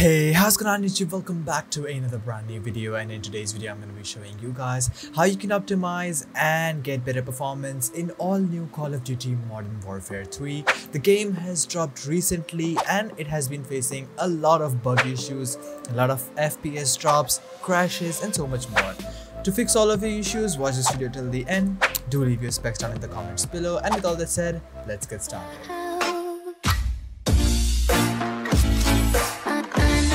Hey, how's going on YouTube? Welcome back to another brand new video, and in today's video I'm going to be showing you guys how you can optimize and get better performance in all new Call of Duty Modern Warfare 3. The game has dropped recently and it has been facing a lot of bug issues, a lot of FPS drops, crashes and so much more. To fix all of your issues, watch this video till the end. Do leave your specs down in the comments below, and with all that said, let's get started.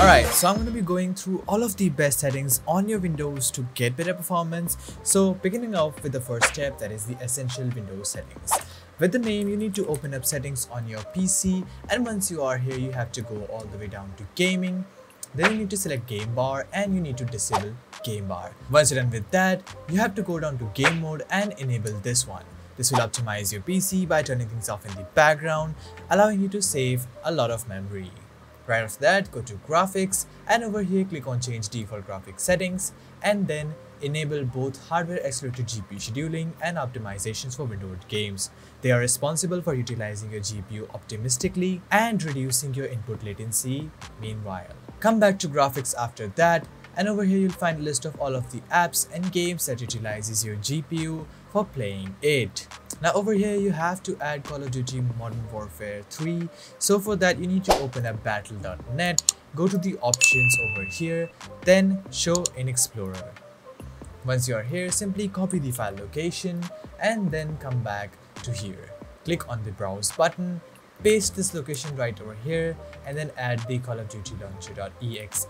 Alright, so I'm going to be going through all of the best settings on your Windows to get better performance. So beginning off with the first step, that is the essential Windows settings. With the name, you need to open up settings on your PC, and once you are here, you have to go all the way down to gaming. Then you need to select game bar and you need to disable game bar. Once you're done with that, you have to go down to game mode and enable this one. This will optimize your PC by turning things off in the background, allowing you to save a lot of memory. Right after that, go to graphics and over here click on change default graphics settings and then enable both hardware accelerated GPU scheduling and optimizations for windowed games. They are responsible for utilizing your GPU optimistically and reducing your input latency meanwhile. Come back to graphics after that, and over here you'll find a list of all of the apps and games that utilizes your GPU for playing it. Now over here you have to add Call of Duty Modern Warfare 3. So for that you need to open up battle.net, go to the options over here, then show in Explorer. Once you are here, simply copy the file location and then come back to here. Click on the browse button, paste this location right over here and then add the Call of Duty launcher.exe.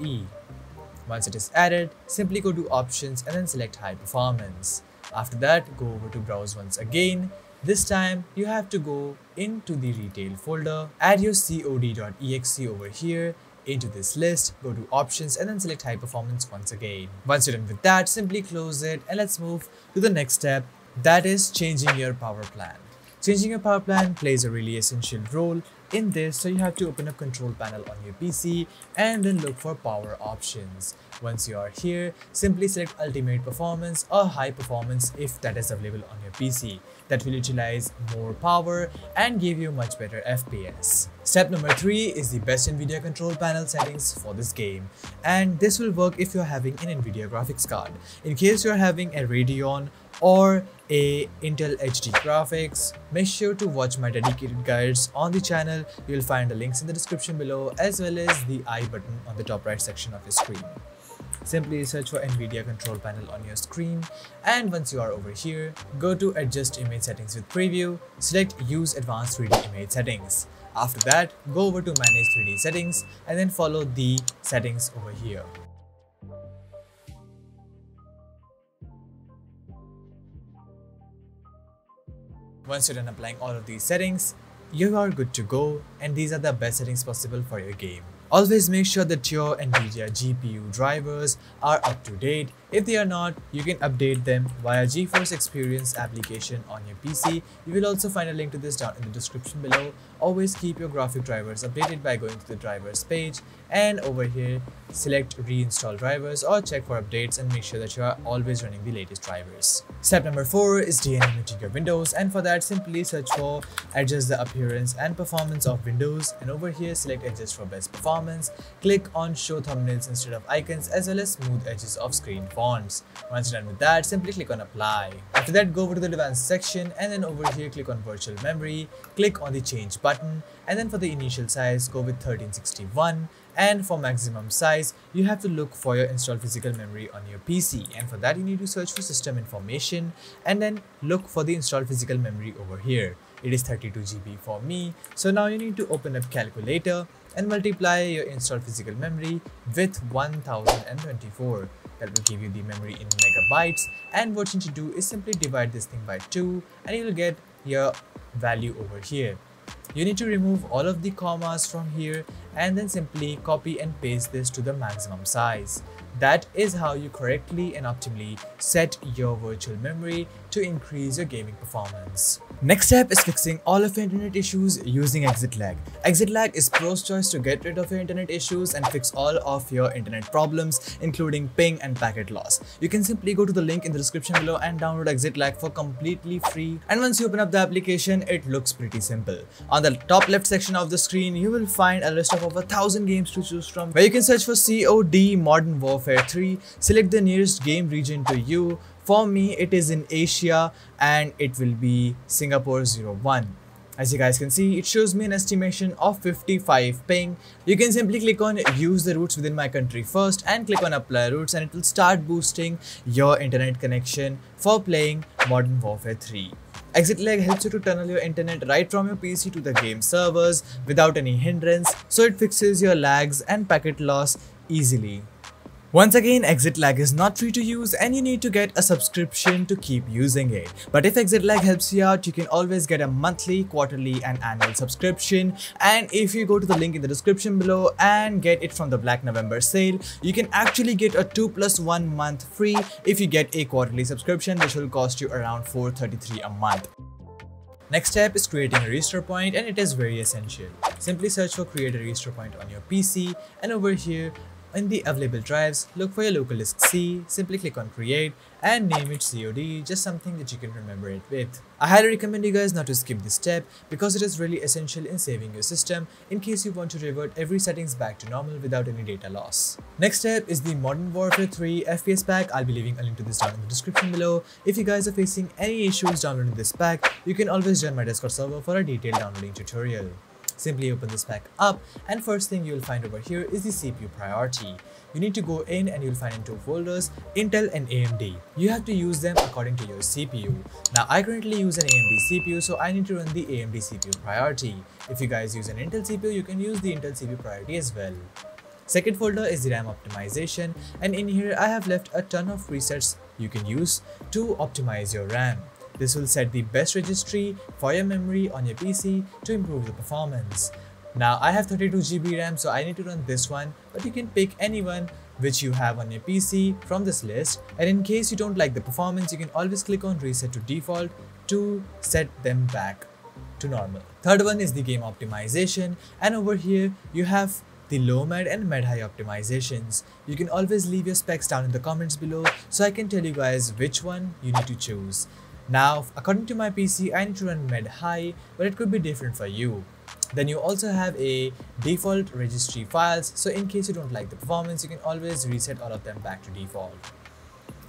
Once it is added, simply go to options and then select high performance. After that, go over to browse once again. This time you have to go into the retail folder, add your COD.exe over here into this list, go to options and then select high performance once again. Once you're done with that, simply close it and let's move to the next step, that is changing your power plan. Changing your power plan plays a really essential role in this, so you have to open up control panel on your PC and then look for power options. Once you are here, simply select ultimate performance or high performance if that is available on your PC. That will utilize more power and give you much better FPS. Step number 3 is the best Nvidia control panel settings for this game, and this will work if you're having an Nvidia graphics card. In case you're having a RADEON or a Intel HD graphics, make sure to watch my dedicated guides on the channel. You'll find the links in the description below as well as the I button on the top right section of your screen. Simply search for Nvidia control panel on your screen, and once you are over here, go to adjust image settings with preview, select use advanced 3D image settings. After that, go over to manage 3D settings and then follow the settings over here. Once you're done applying all of these settings, you are good to go, and these are the best settings possible for your game. Always make sure that your Nvidia GPU drivers are up to date. If they are not, you can update them via GeForce Experience application on your PC. You will also find a link to this down in the description below. Always keep your graphic drivers updated by going to the drivers page and over here select reinstall drivers or check for updates and make sure that you are always running the latest drivers. Step number 4 is de-animating your windows, and for that simply search for adjust the appearance and performance of windows, and over here select adjust for best performance. Click on show thumbnails instead of icons as well as smooth edges of screen fonts. Once you're done with that, simply click on apply. After that, go over to the advanced section and then over here click on virtual memory, click on the change button, and then for the initial size go with 1361, and for maximum size you have to look for your installed physical memory on your PC, and for that you need to search for system information and then look for the installed physical memory over here. It is 32 GB for me, so now you need to open up calculator and multiply your installed physical memory with 1024. That will give you the memory in megabytes, and what you need to do is simply divide this thing by 2 and you will get your value over here. You need to remove all of the commas from here and then simply copy and paste this to the maximum size. That is how you correctly and optimally set your virtual memory to increase your gaming performance. Next step is fixing all of your internet issues using ExitLag. ExitLag is pro's choice to get rid of your internet issues and fix all of your internet problems, including ping and packet loss. You can simply go to the link in the description below and download ExitLag for completely free. And once you open up the application, it looks pretty simple. On On the top left section of the screen, you will find a list of over 1000 games to choose from, where you can search for COD Modern Warfare 3, select the nearest game region to you. For me, it is in Asia and it will be Singapore 01. As you guys can see, it shows me an estimation of 55 ping. You can simply click on use the routes within my country first and click on apply routes, and it will start boosting your internet connection for playing Modern Warfare 3. ExitLag helps you to tunnel your internet right from your PC to the game servers without any hindrance, so it fixes your lags and packet loss easily. Once again, ExitLag is not free to use and you need to get a subscription to keep using it. But if ExitLag helps you out, you can always get a monthly, quarterly and annual subscription. And if you go to the link in the description below and get it from the Black November sale, you can actually get a 2+1 month free if you get a quarterly subscription, which will cost you around $433 a month. Next step is creating a restore point, and it is very essential. Simply search for create a restore point on your PC, and over here in the available drives, look for your local disk C, simply click on create and name it COD, just something that you can remember it with. I highly recommend you guys not to skip this step because it is really essential in saving your system in case you want to revert every settings back to normal without any data loss. Next step is the Modern Warfare 3 FPS Pack. I'll be leaving a link to this down in the description below. If you guys are facing any issues downloading this pack, you can always join my Discord server for a detailed downloading tutorial. Simply open this pack up, and first thing you'll find over here is the CPU priority. You need to go in and you'll find in two folders, Intel and AMD. You have to use them according to your CPU. Now I currently use an AMD CPU, so I need to run the AMD CPU priority. If you guys use an Intel CPU, you can use the Intel CPU priority as well. Second folder is the RAM optimization, and in here I have left a ton of presets you can use to optimize your RAM. This will set the best registry for your memory on your PC to improve the performance. Now I have 32 GB RAM, so I need to run this one, but you can pick any one which you have on your PC from this list, and in case you don't like the performance, you can always click on reset to default to set them back to normal. Third one is the game optimization, and over here you have the low mid and mid high optimizations. You can always leave your specs down in the comments below so I can tell you guys which one you need to choose. Now, according to my PC, I need to run mid high, but it could be different for you. Then you also have a default registry files, so in case you don't like the performance, you can always reset all of them back to default.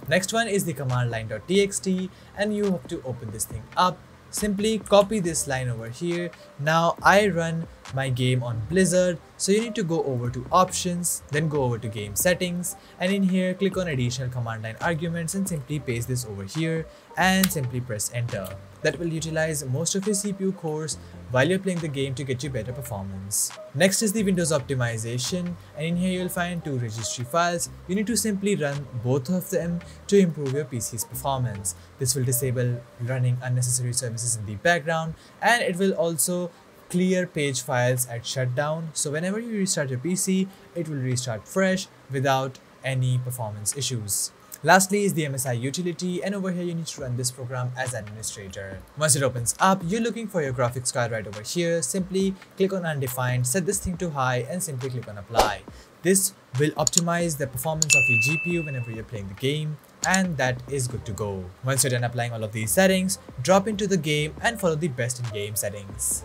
Next one is the command line.txt, and you have to open this thing up. Simply copy this line over here. Now I run my game on Blizzard, so you need to go over to options, then go over to game settings, and in here click on additional command line arguments and simply paste this over here and simply press enter. That will utilize most of your CPU cores while you're playing the game to get you better performance. Next is the Windows optimization, and in here you'll find two registry files. You need to simply run both of them to improve your PC's performance. This will disable running unnecessary services in the background, and it will also clear page files at shutdown, so whenever you restart your PC, it will restart fresh without any performance issues. Lastly is the MSI utility, and over here you need to run this program as administrator. Once it opens up, you're looking for your graphics card right over here. Simply click on undefined, set this thing to high and simply click on apply. This will optimize the performance of your GPU whenever you're playing the game, and that is good to go. Once you're done applying all of these settings, drop into the game and follow the best in game settings.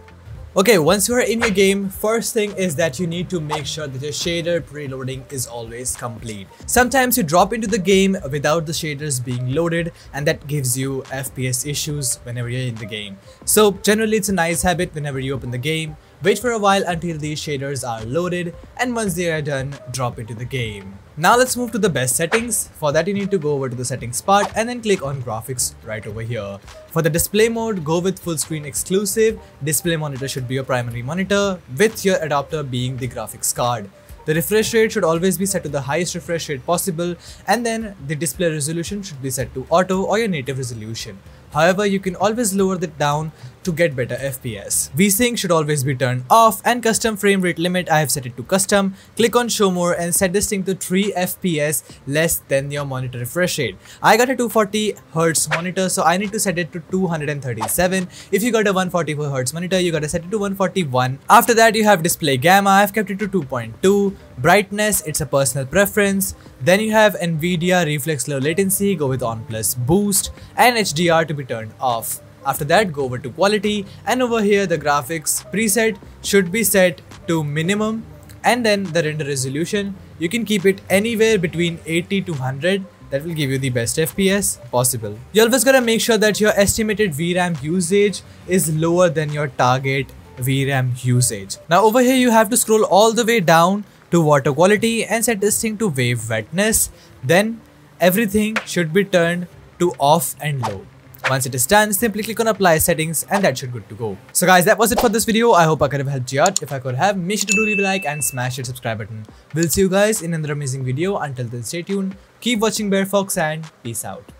Okay, once you are in your game, first thing is that you need to make sure that your shader preloading is always complete. Sometimes you drop into the game without the shaders being loaded, and that gives you FPS issues whenever you're in the game. So generally it's a nice habit whenever you open the game, wait for a while until these shaders are loaded, and once they are done, drop into the game. Now let's move to the best settings. For that you need to go over to the settings part and then click on graphics right over here. For the display mode, go with full screen exclusive. Display monitor should be your primary monitor, with your adapter being the graphics card. The refresh rate should always be set to the highest refresh rate possible, and then the display resolution should be set to auto or your native resolution. However, you can always lower that down to get better FPS. VSync should always be turned off, and custom frame rate limit I have set it to custom. Click on show more and set this thing to 3 FPS less than your monitor refresh rate. I got a 240Hz monitor, so I need to set it to 237. If you got a 144Hz monitor, you gotta set it to 141. After that you have display gamma. I have kept it to 2.2. Brightness, it's a personal preference. Then you have Nvidia reflex low latency, go with on plus boost, and HDR to be turned off. After that, go over to quality, and over here the graphics preset should be set to minimum, and then the render resolution, you can keep it anywhere between 80 to 100. That will give you the best FPS possible. You always gotta make sure that your estimated VRAM usage is lower than your target VRAM usage. Now over here you have to scroll all the way down to water quality and set this thing to wave wetness. Then everything should be turned to off and low. Once it is done, simply click on apply settings and that should good to go. So guys, that was it for this video. I hope I could have helped you out. If I could have, make sure to leave a like and smash that subscribe button. We'll see you guys in another amazing video. Until then, stay tuned, keep watching BareFox, and peace out.